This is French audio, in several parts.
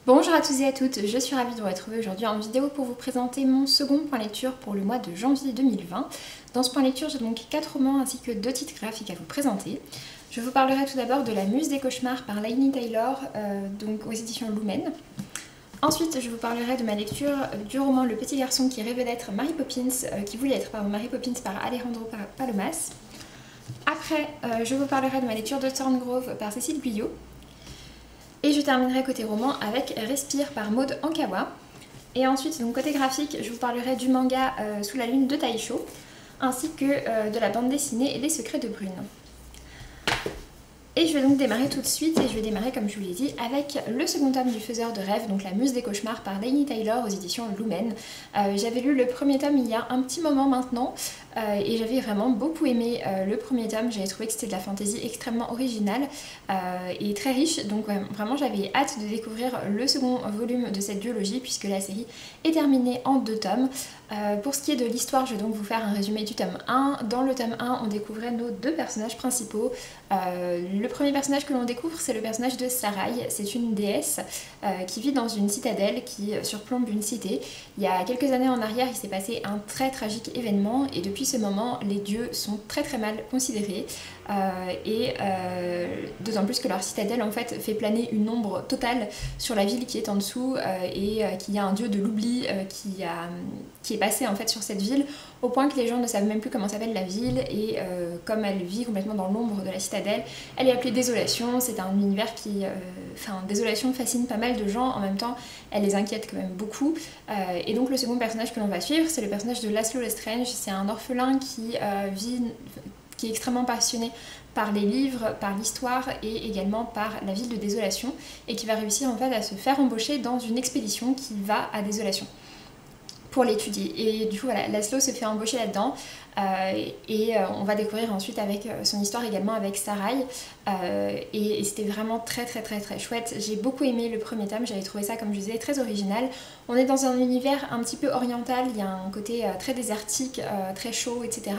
Bonjour à tous et à toutes, je suis ravie de vous retrouver aujourd'hui en vidéo pour vous présenter mon second point lecture pour le mois de janvier 2020. Dans ce point lecture, j'ai donc 4 romans ainsi que 2 titres graphiques à vous présenter. Je vous parlerai tout d'abord de La Muse des cauchemars par Laini Taylor, donc aux éditions Lumen. Ensuite, je vous parlerai de ma lecture du roman Le petit garçon qui rêvait d'être Mary Poppins, Mary Poppins par Alejandro Palomas. Après, je vous parlerai de ma lecture de Thorngrove par Cécile Guyot. Et je terminerai côté roman avec Respire par Maud Ankawa. Et ensuite, donc côté graphique, je vous parlerai du manga Sous la lune de Taisho, ainsi que de la bande dessinée Les secrets de Brune. Et je vais donc démarrer tout de suite, et je vais démarrer comme je vous l'ai dit avec le second tome du Faiseur de rêves, donc La Muse des cauchemars par Laini Taylor aux éditions Lumen. J'avais lu le premier tome il y a un petit moment maintenant, et j'avais vraiment beaucoup aimé le premier tome. J'avais trouvé que c'était de la fantaisie extrêmement originale et très riche, donc vraiment j'avais hâte de découvrir le second volume de cette duologie puisque la série est terminée en 2 tomes. Pour ce qui est de l'histoire, je vais donc vous faire un résumé du tome 1. Dans le tome 1, on découvrait nos 2 personnages principaux. Le premier personnage que l'on découvre, c'est le personnage de Sarai. C'est une déesse qui vit dans une citadelle qui surplombe une cité. Il y a quelques années en arrière, il s'est passé un très tragique événement et depuis ce moment, les dieux sont très mal considérés. D'autant plus que leur citadelle en fait fait planer une ombre totale sur la ville qui est en dessous et qu'il y a un dieu de l'oubli qui est passé en fait sur cette ville au point que les gens ne savent même plus comment s'appelle la ville et comme elle vit complètement dans l'ombre de la citadelle, elle est appelée Désolation. C'est un univers qui... Désolation fascine pas mal de gens, en même temps elle les inquiète quand même beaucoup. Et donc le second personnage que l'on va suivre, c'est le personnage de Laszlo Lestrange. C'est un orphelin qui est extrêmement passionné par les livres, par l'histoire et également par la ville de Désolation et qui va réussir en fait à se faire embaucher dans une expédition qui va à Désolation pour l'étudier. Et du coup voilà, Laszlo se fait embaucher là-dedans on va découvrir ensuite avec son histoire également avec Sarai et c'était vraiment très chouette. J'ai beaucoup aimé le premier tome, j'avais trouvé ça comme je disais très original. On est dans un univers un petit peu oriental, il y a un côté très désertique, très chaud, etc.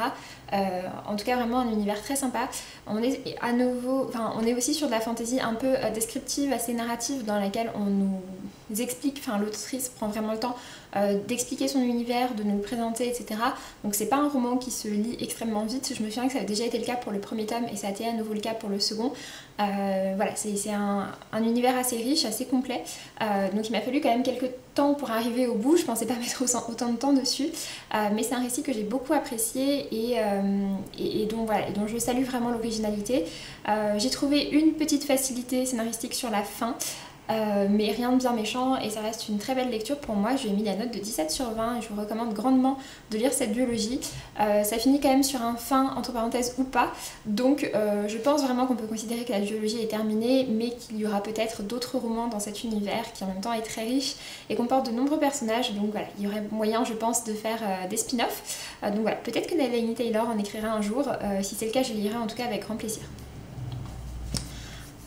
En tout cas vraiment un univers très sympa. On est à nouveau, on est aussi sur de la fantaisie un peu descriptive, assez narrative, dans laquelle on nous explique, l'autrice prend vraiment le temps d'expliquer son univers, de nous le présenter, etc. Donc c'est pas un roman qui se lit extrêmement vite. Je me souviens que ça avait déjà été le cas pour le premier tome et ça a été à nouveau le cas pour le second. Voilà, c'est un univers assez riche, assez complet. Donc il m'a fallu quand même quelques temps pour arriver au bout. Je pensais pas mettre autant de temps dessus. Mais c'est un récit que j'ai beaucoup apprécié et dont je salue vraiment l'originalité. J'ai trouvé une petite facilité scénaristique sur la fin. Mais rien de bien méchant et ça reste une très belle lecture pour moi. Je lui ai mis la note de 17 sur 20 et je vous recommande grandement de lire cette duologie. Ça finit quand même sur un fin entre parenthèses ou pas, donc je pense vraiment qu'on peut considérer que la duologie est terminée, mais qu'il y aura peut-être d'autres romans dans cet univers qui en même temps est très riche et comporte de nombreux personnages, donc voilà, il y aurait moyen je pense de faire des spin-offs. Donc voilà, peut-être que Laini Taylor en écrira un jour, si c'est le cas je lirai en tout cas avec grand plaisir.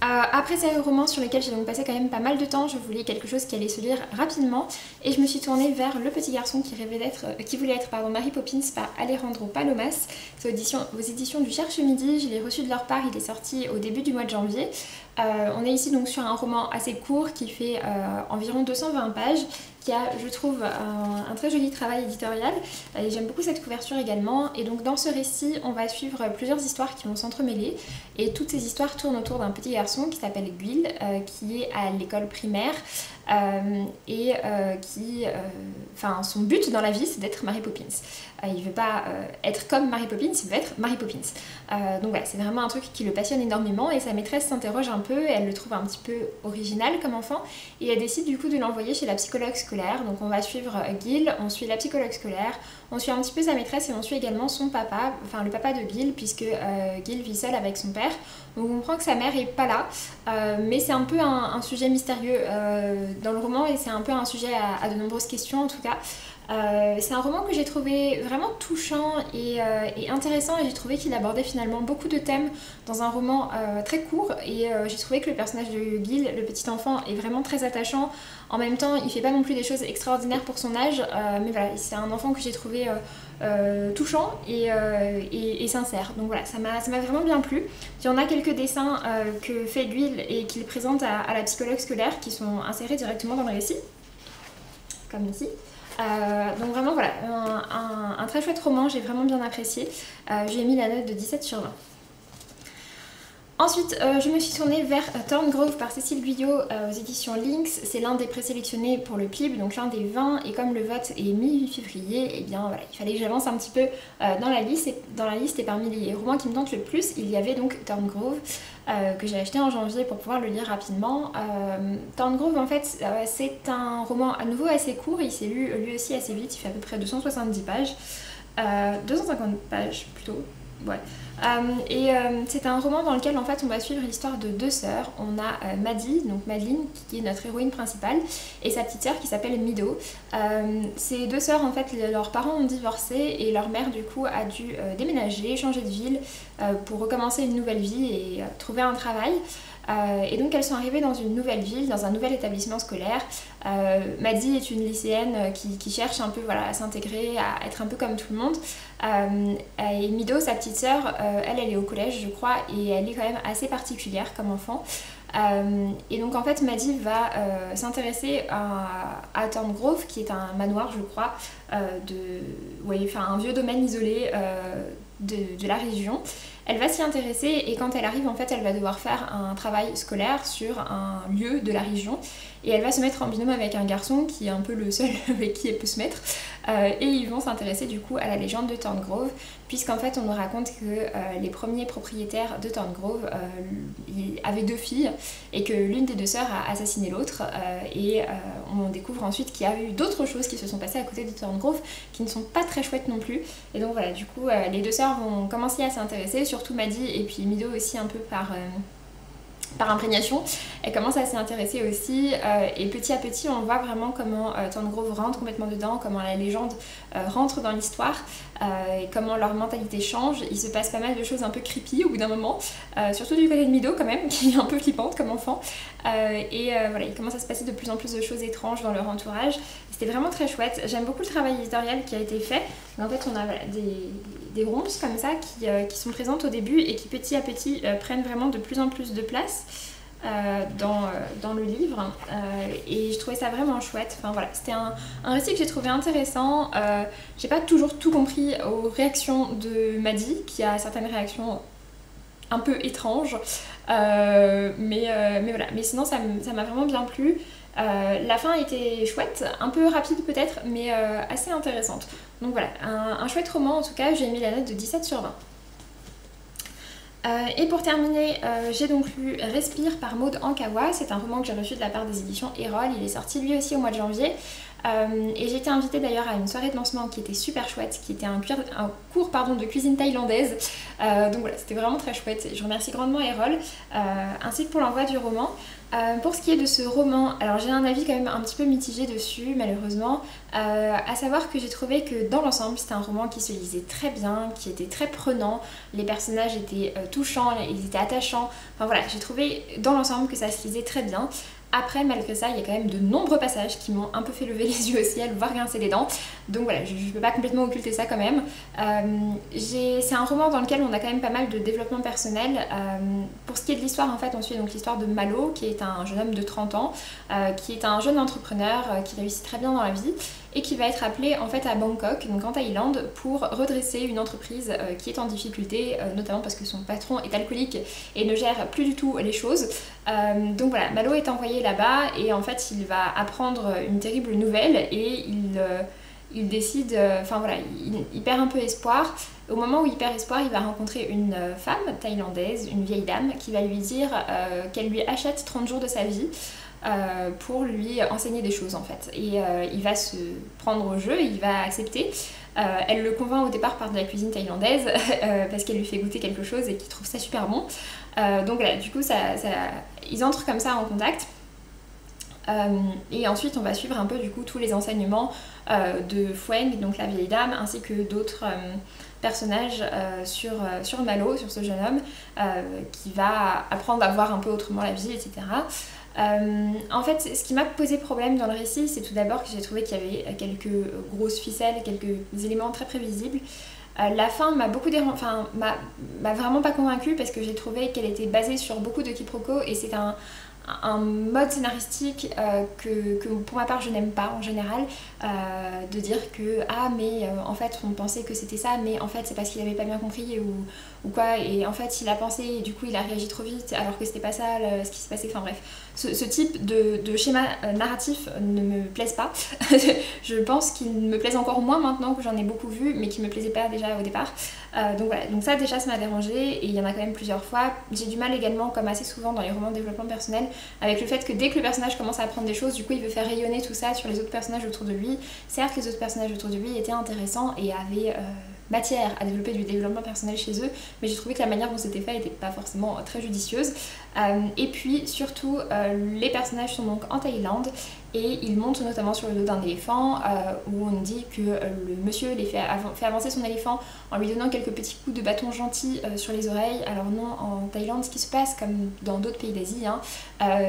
Après ces romans sur lesquels j'ai donc passé quand même pas mal de temps, je voulais quelque chose qui allait se lire rapidement et je me suis tournée vers Le petit garçon qui voulait être Mary Poppins par Alejandro Palomas. C'est aux éditions du Cherche Midi, je l'ai reçu de leur part, il est sorti au début du mois de janvier. On est ici donc sur un roman assez court qui fait environ 220 pages, qui a, je trouve, un très joli travail éditorial et j'aime beaucoup cette couverture également. Et donc dans ce récit, on va suivre plusieurs histoires qui vont s'entremêler et toutes ces histoires tournent autour d'un petit garçon qui s'appelle Gwyl, qui est à l'école primaire son but dans la vie c'est d'être Mary Poppins. Il veut pas être comme Mary Poppins, il veut être Mary Poppins. Donc voilà, c'est vraiment un truc qui le passionne énormément et sa maîtresse s'interroge un peu et elle le trouve un petit peu original comme enfant et elle décide du coup de l'envoyer chez la psychologue scolaire. Donc on va suivre Gwyl, on suit la psychologue scolaire, on suit un petit peu sa maîtresse et on suit également son papa, le papa de Gwyl, puisque Gwyl vit seul avec son père. Donc on comprend que sa mère est pas là, mais c'est un peu un sujet mystérieux dans le roman et c'est un peu un sujet à de nombreuses questions en tout cas. C'est un roman que j'ai trouvé vraiment touchant et intéressant, et j'ai trouvé qu'il abordait finalement beaucoup de thèmes dans un roman très court, et j'ai trouvé que le personnage de Gil, le petit enfant, est vraiment très attachant. En même temps, il fait pas non plus des choses extraordinaires pour son âge, mais voilà, c'est un enfant que j'ai trouvé touchant et sincère. Donc voilà, ça m'a vraiment bien plu. Il y en a quelques dessins que fait Gil et qu'il présente à la psychologue scolaire qui sont insérés directement dans le récit, comme ici. Donc vraiment voilà, un très chouette roman, j'ai vraiment bien apprécié. J'ai mis la note de 17 sur 20. Ensuite, je me suis tournée vers Thorngrove par Cécile Guyot aux éditions Lynx. C'est l'un des présélectionnés pour le PLIB, donc l'un des 20, et comme le vote est mi-février, et bien voilà, il fallait que j'avance un petit peu dans la liste, et parmi les romans qui me tentent le plus, il y avait donc Thorngrove, que j'ai acheté en janvier pour pouvoir le lire rapidement. Thorngrove, en fait, c'est un roman à nouveau assez court, il s'est lu lui aussi assez vite, il fait à peu près 270 pages, 250 pages plutôt. Ouais. C'est un roman dans lequel en fait on va suivre l'histoire de deux sœurs. On a Maddie, donc Madeline, qui est notre héroïne principale, et sa petite sœur qui s'appelle Mido. Ces deux sœurs, en fait, leurs parents ont divorcé et leur mère du coup a dû déménager, changer de ville pour recommencer une nouvelle vie et trouver un travail. Et donc elles sont arrivées dans une nouvelle ville, dans un nouvel établissement scolaire. Maddie est une lycéenne qui cherche un peu voilà, à s'intégrer, à être un peu comme tout le monde. Et Mido, sa petite sœur, elle est au collège je crois, et elle est quand même assez particulière comme enfant. Et donc en fait Maddie va s'intéresser à Thorngrove, qui est un manoir je crois, un vieux domaine isolé de la région. Elle va s'y intéresser, et quand elle arrive en fait elle va devoir faire un travail scolaire sur un lieu de la région, et elle va se mettre en binôme avec un garçon qui est un peu le seul avec qui elle peut se mettre, et ils vont s'intéresser du coup à la légende de Thorngrove, puisqu'en fait on nous raconte que les premiers propriétaires de Thorngrove avaient deux filles et que l'une des deux sœurs a assassiné l'autre, et on découvre ensuite qu'il y a eu d'autres choses qui se sont passées à côté de Thorngrove qui ne sont pas très chouettes non plus. Et donc voilà, du coup les deux sœurs vont commencer à s'intéresser, surtout Maddie, et puis Mido aussi un peu par imprégnation. Elle commence à s'y intéresser aussi, et petit à petit on voit vraiment comment Thorngrove rentre complètement dedans, comment la légende rentre dans l'histoire, et comment leur mentalité change. Il se passe pas mal de choses un peu creepy au bout d'un moment, surtout du côté de Mido quand même, qui est un peu flippante comme enfant, voilà, il commence à se passer de plus en plus de choses étranges dans leur entourage. C'était vraiment très chouette. J'aime beaucoup le travail éditorial qui a été fait. En fait on a voilà, des ronces comme ça qui sont présentes au début et qui petit à petit prennent vraiment de plus en plus de place dans le livre, et je trouvais ça vraiment chouette. Enfin voilà, c'était un récit que j'ai trouvé intéressant. J'ai pas toujours tout compris aux réactions de Maddie, qui a certaines réactions un peu étranges, mais voilà, mais sinon ça m'a vraiment bien plu. La fin était chouette, un peu rapide peut-être, mais assez intéressante. Donc voilà, un chouette roman en tout cas. J'ai mis la note de 17 sur 20. Et pour terminer, j'ai donc lu Respire par Maud Ankawa. C'est un roman que j'ai reçu de la part des éditions Erol. Il est sorti lui aussi au mois de janvier. Et j'ai été invitée d'ailleurs à une soirée de lancement qui était super chouette, qui était un cours de cuisine thaïlandaise. Donc voilà, c'était vraiment très chouette. Je remercie grandement Erol, ainsi que pour l'envoi du roman. Pour ce qui est de ce roman, alors j'ai un avis quand même un petit peu mitigé dessus malheureusement, à savoir que j'ai trouvé que dans l'ensemble c'était un roman qui se lisait très bien, qui était très prenant, les personnages étaient touchants, ils étaient attachants, enfin voilà, j'ai trouvé dans l'ensemble que ça se lisait très bien. Après, malgré ça, il y a quand même de nombreux passages qui m'ont un peu fait lever les yeux au ciel, voire grincer les dents. Donc voilà, je ne peux pas complètement occulter ça quand même. C'est un roman dans lequel on a quand même pas mal de développement personnel. Pour ce qui est de l'histoire, en fait, on suit donc l'histoire de Malo, qui est un jeune homme de 30 ans, qui est un jeune entrepreneur qui réussit très bien dans la vie, et qui va être appelé en fait à Bangkok, donc en Thaïlande, pour redresser une entreprise qui est en difficulté, notamment parce que son patron est alcoolique et ne gère plus du tout les choses. Donc voilà, Malo est envoyé là-bas, et en fait il va apprendre une terrible nouvelle, et il décide, enfin voilà, il perd un peu espoir. Au moment où il perd espoir, il va rencontrer une femme thaïlandaise, une vieille dame, qui va lui dire qu'elle lui achète 30 jours de sa vie pour lui enseigner des choses en fait. Et il va se prendre au jeu, il va accepter. Elle le convainc au départ par de la cuisine thaïlandaise parce qu'elle lui fait goûter quelque chose et qu'il trouve ça super bon. Donc voilà, du coup ils entrent comme ça en contact. Et ensuite on va suivre un peu du coup tous les enseignements de Fweng, donc la vieille dame, ainsi que d'autres personnages sur Malo, sur ce jeune homme qui va apprendre à voir un peu autrement la vie, etc. En fait, ce qui m'a posé problème dans le récit, c'est tout d'abord que j'ai trouvé qu'il y avait quelques grosses ficelles, quelques éléments très prévisibles. La fin m'a beaucoup enfin, m'a vraiment pas convaincue parce que j'ai trouvé qu'elle était basée sur beaucoup de quiproquos et c'est un mode scénaristique que pour ma part je n'aime pas en général, de dire que ah mais en fait on pensait que c'était ça mais en fait c'est parce qu'il avait pas bien compris ou quoi, et en fait il a pensé et du coup il a réagi trop vite alors que c'était pas ça ce qui se passait, enfin bref, ce type de schéma narratif ne me plaise pas. Je pense qu'il me plaise encore moins maintenant que j'en ai beaucoup vu mais qu'il me plaisait pas déjà au départ. Donc voilà, donc ça déjà ça m'a dérangé et il y en a quand même plusieurs fois. J'ai du mal également, comme assez souvent dans les romans de développement personnel, avec le fait que dès que le personnage commence à apprendre des choses, du coup il veut faire rayonner tout ça sur les autres personnages autour de lui. Certes les autres personnages autour de lui étaient intéressants et avaient matière à développer du développement personnel chez eux, mais j'ai trouvé que la manière dont c'était fait n'était pas forcément très judicieuse. Et puis surtout les personnages sont donc en Thaïlande et ils montent notamment sur le dos d'un éléphant où on nous dit que le monsieur fait avancer son éléphant en lui donnant quelques petits coups de bâton gentils sur les oreilles. Alors non, en Thaïlande ce qui se passe comme dans d'autres pays d'Asie, hein,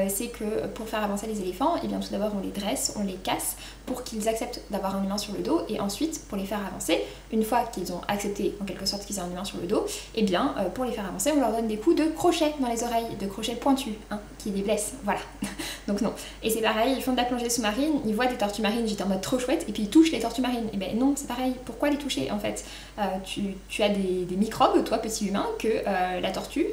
c'est que pour faire avancer les éléphants, et bien tout d'abord on les dresse, on les casse pour qu'ils acceptent d'avoir un humain sur le dos, et ensuite pour les faire avancer, une fois qu'ils ont accepté en quelque sorte qu'ils aient un humain sur le dos, et bien pour les faire avancer on leur donne des coups de crochet dans les oreilles, de crochet pointus, hein, qui les blessent, voilà. Donc non. Et c'est pareil, ils font de la plongée sous-marine, ils voient des tortues marines, j'étais en mode trop chouette, et puis ils touchent les tortues marines. Et ben non, c'est pareil, pourquoi les toucher en fait? Tu as des microbes, toi petit humain, que la tortue,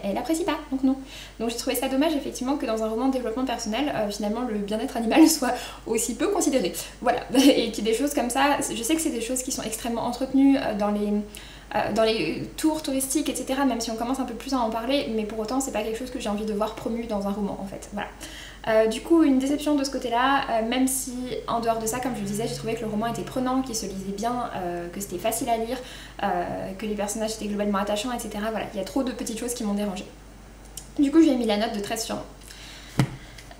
elle apprécie pas, donc non. Donc j'ai trouvé ça dommage effectivement que dans un roman de développement personnel, finalement le bien-être animal soit aussi peu considéré. Voilà, et qu'il y ait des choses comme ça, je sais que c'est des choses qui sont extrêmement entretenues dans les tours touristiques, etc., même si on commence un peu plus à en parler, mais pour autant c'est pas quelque chose que j'ai envie de voir promu dans un roman en fait, voilà. Du coup une déception de ce côté là, même si en dehors de ça, comme je le disais, j'ai trouvé que le roman était prenant, qu'il se lisait bien, que c'était facile à lire, que les personnages étaient globalement attachants, etc. Voilà, il y a trop de petites choses qui m'ont dérangée. Du coup j'ai mis la note de 13 sur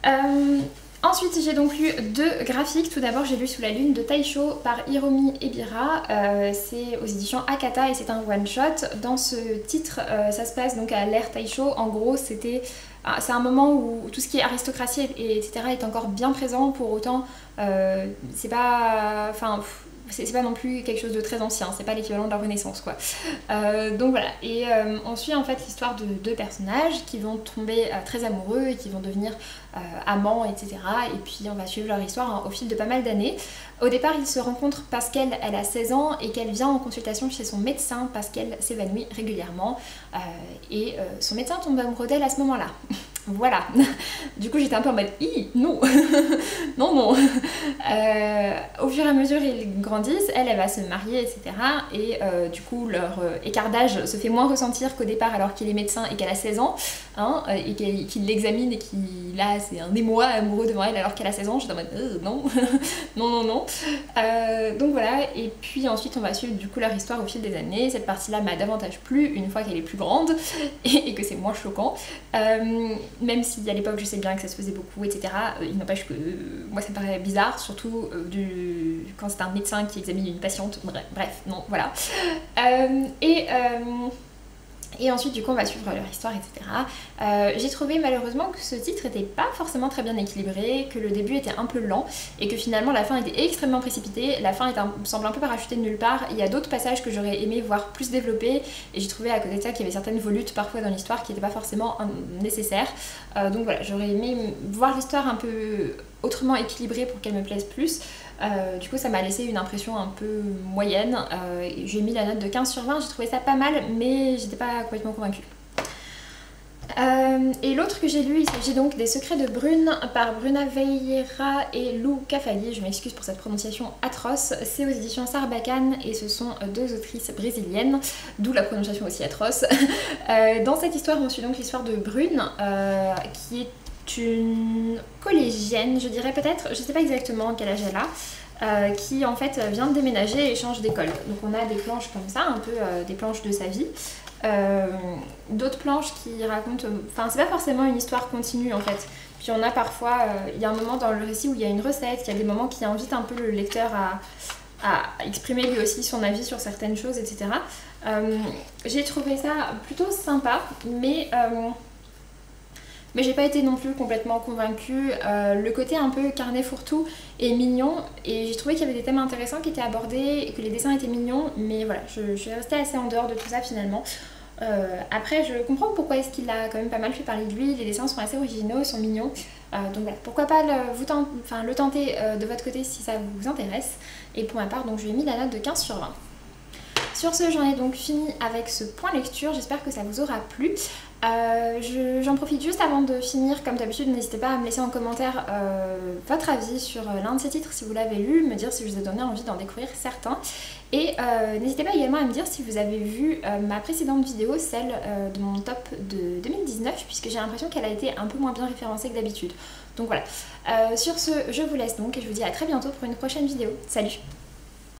20. Ensuite j'ai donc lu deux graphiques. Tout d'abord j'ai lu Sous la lune de Taisho par Hiromi Ebira, c'est aux éditions Akata et c'est un one shot. Dans ce titre ça se passe donc à l'ère Taisho. En gros c'est un moment où tout ce qui est aristocratie etc. est encore bien présent, pour autant c'est pas... Enfin, c'est pas non plus quelque chose de très ancien, c'est pas l'équivalent de la Renaissance quoi. Donc voilà, et on suit en fait l'histoire de deux personnages qui vont tomber très amoureux et qui vont devenir amants, etc. Et puis on va suivre leur histoire hein, au fil de pas mal d'années. Au départ ils se rencontrent parce qu'elle a 16 ans et qu'elle vient en consultation chez son médecin parce qu'elle s'évanouit régulièrement et son médecin tombe amoureux d'elle à ce moment là. Voilà, du coup j'étais un peu en mode non, non, non. Au fur et à mesure ils grandissent, elle va se marier, etc. Et du coup leur écart d'âge se fait moins ressentir qu'au départ alors qu'il est médecin et qu'elle a 16 ans, hein, et qu'il l'examine et qu'il a c'est un émoi amoureux devant elle alors qu'elle a 16 ans. J'étais en mode non, non, non, non. Donc voilà, et puis ensuite on va suivre du coup leur histoire au fil des années. Cette partie-là m'a davantage plu une fois qu'elle est plus grande et que c'est moins choquant. Même si à l'époque je sais bien que ça se faisait beaucoup, etc. Il n'empêche que moi ça me paraît bizarre, surtout quand c'est un médecin qui examine une patiente. Bref, non, voilà. Et ensuite du coup on va suivre leur histoire, etc. J'ai trouvé malheureusement que ce titre n'était pas forcément très bien équilibré, que le début était un peu lent et que finalement la fin était extrêmement précipitée. La fin semble un peu parachutée de nulle part. Il y a d'autres passages que j'aurais aimé voir plus développés et j'ai trouvé à côté de ça qu'il y avait certaines volutes parfois dans l'histoire qui n'étaient pas forcément nécessaires. Donc voilà, j'aurais aimé voir l'histoire un peu autrement équilibrée pour qu'elle me plaise plus. Du coup ça m'a laissé une impression un peu moyenne. J'ai mis la note de 15 sur 20, j'ai trouvé ça pas mal mais j'étais pas complètement convaincue. Et l'autre que j'ai lu, il s'agit donc des Secrets de Brune par Bruna Vieira et Lou Cafali, je m'excuse pour cette prononciation atroce. C'est aux éditions Sarbacane et ce sont deux autrices brésiliennes, d'où la prononciation aussi atroce. Dans cette histoire on suit donc l'histoire de Brune qui est une collégienne, je dirais peut-être, je sais pas exactement quel âge elle a, qui en fait vient de déménager et change d'école. Donc on a des planches comme ça, un peu des planches de sa vie. D'autres planches qui racontent, enfin c'est pas forcément une histoire continue en fait, Puis on a parfois, il y a un moment dans le récit où il y a une recette, il y a des moments qui invitent un peu le lecteur à exprimer lui aussi son avis sur certaines choses, etc. J'ai trouvé ça plutôt sympa, mais j'ai pas été non plus complètement convaincue. Le côté un peu carnet fourre-tout est mignon et j'ai trouvé qu'il y avait des thèmes intéressants qui étaient abordés et que les dessins étaient mignons, mais voilà, je suis restée assez en dehors de tout ça finalement. Après, je comprends pourquoi est-ce qu'il a quand même pas mal fait parler de lui, les dessins sont assez originaux, sont mignons. Donc voilà, pourquoi pas le tenter de votre côté si ça vous intéresse. Et pour ma part, donc je lui ai mis la note de 15 sur 20. Sur ce, j'en ai donc fini avec ce point lecture, j'espère que ça vous aura plu. J'en profite juste avant de finir, comme d'habitude, n'hésitez pas à me laisser en commentaire votre avis sur l'un de ces titres si vous l'avez lu, me dire si je vous ai donné envie d'en découvrir certains. Et n'hésitez pas également à me dire si vous avez vu ma précédente vidéo, celle de mon top de 2019, puisque j'ai l'impression qu'elle a été un peu moins bien référencée que d'habitude. Donc voilà, sur ce, je vous laisse donc et je vous dis à très bientôt pour une prochaine vidéo. Salut!